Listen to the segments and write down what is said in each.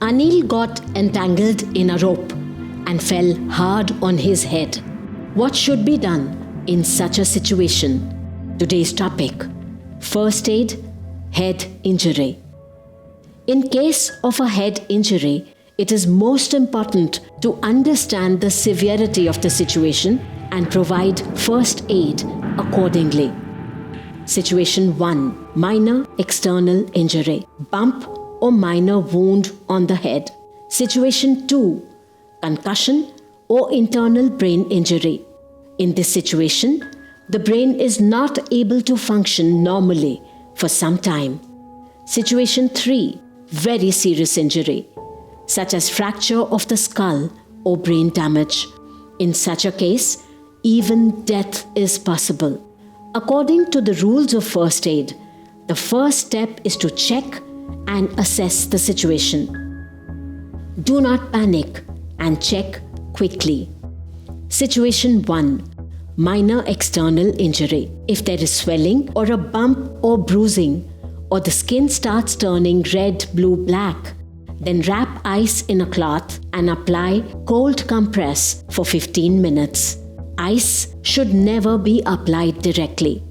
Anil got entangled in a rope and fell hard on his head. What should be done in such a situation? Today's topic: first aid, head injury. In case of a head injury, it is most important to understand the severity of the situation and provide first aid accordingly. Situation 1. Minor external injury. Bump or minor wound on the head. Situation 2. Concussion or internal brain injury. In this situation, the brain is not able to function normally for some time. Situation 3. Very serious injury, such as fracture of the skull or brain damage. In such a case, even death is possible. According to the rules of first aid, the first step is to check and assess the situation. Do not panic and check quickly. Situation 1. Minor external injury. If there is swelling or a bump or bruising, or the skin starts turning red, blue, black, then wrap ice in a cloth and apply cold compress for 15 minutes. Ice should never be applied directly.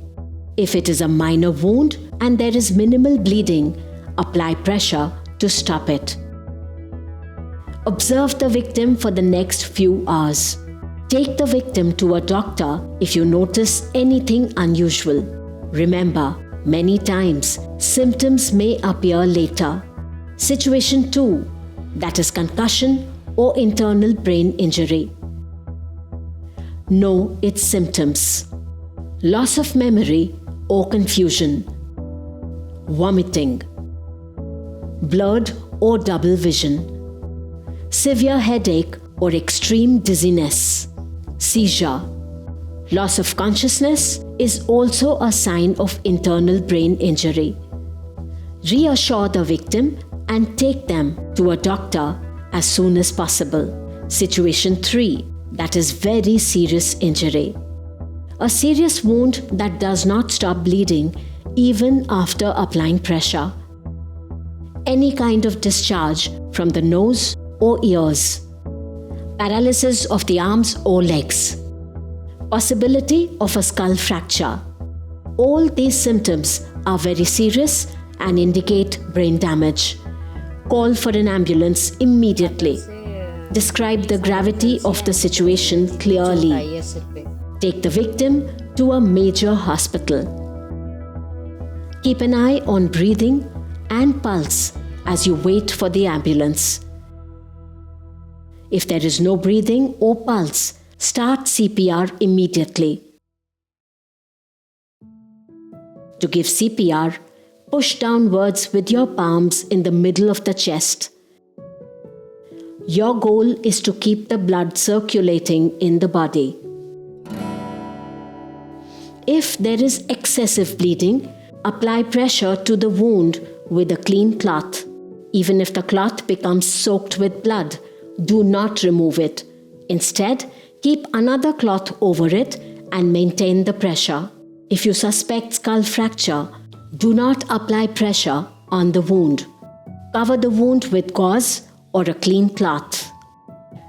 If it is a minor wound and there is minimal bleeding, apply pressure to stop it. Observe the victim for the next few hours. Take the victim to a doctor if you notice anything unusual. Remember, many times symptoms may appear later. Situation 2, that is concussion or internal brain injury. Know its symptoms: loss of memory or confusion, vomiting, blurred or double vision, severe headache or extreme dizziness, seizure. Loss of consciousness is also a sign of internal brain injury. Reassure the victim and take them to a doctor as soon as possible. Situation 3, that is very serious injury. A serious wound that does not stop bleeding even after applying pressure. Any kind of discharge from the nose or ears. Paralysis of the arms or legs. Possibility of a skull fracture. All these symptoms are very serious and indicate brain damage. Call for an ambulance immediately. Describe the gravity of the situation clearly. Take the victim to a major hospital. Keep an eye on breathing and pulse as you wait for the ambulance. If there is no breathing or pulse, start CPR immediately. To give CPR, push downwards with your palms in the middle of the chest. Your goal is to keep the blood circulating in the body. If there is excessive bleeding, apply pressure to the wound with a clean cloth. Even if the cloth becomes soaked with blood, do not remove it. Instead, keep another cloth over it and maintain the pressure. If you suspect skull fracture, do not apply pressure on the wound. Cover the wound with gauze or a clean cloth.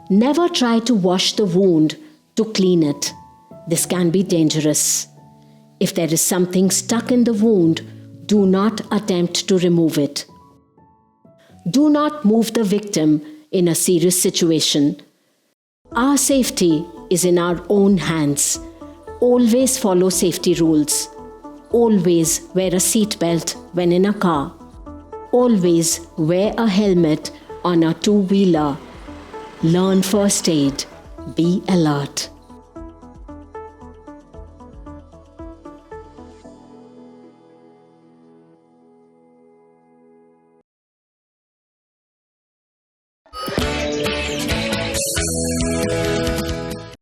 Never try to wash the wound to clean it. This can be dangerous. If there is something stuck in the wound, do not attempt to remove it. Do not move the victim in a serious situation. Our safety is in our own hands. Always follow safety rules. Always wear a seatbelt when in a car. Always wear a helmet on a two-wheeler. Learn first aid. Be alert.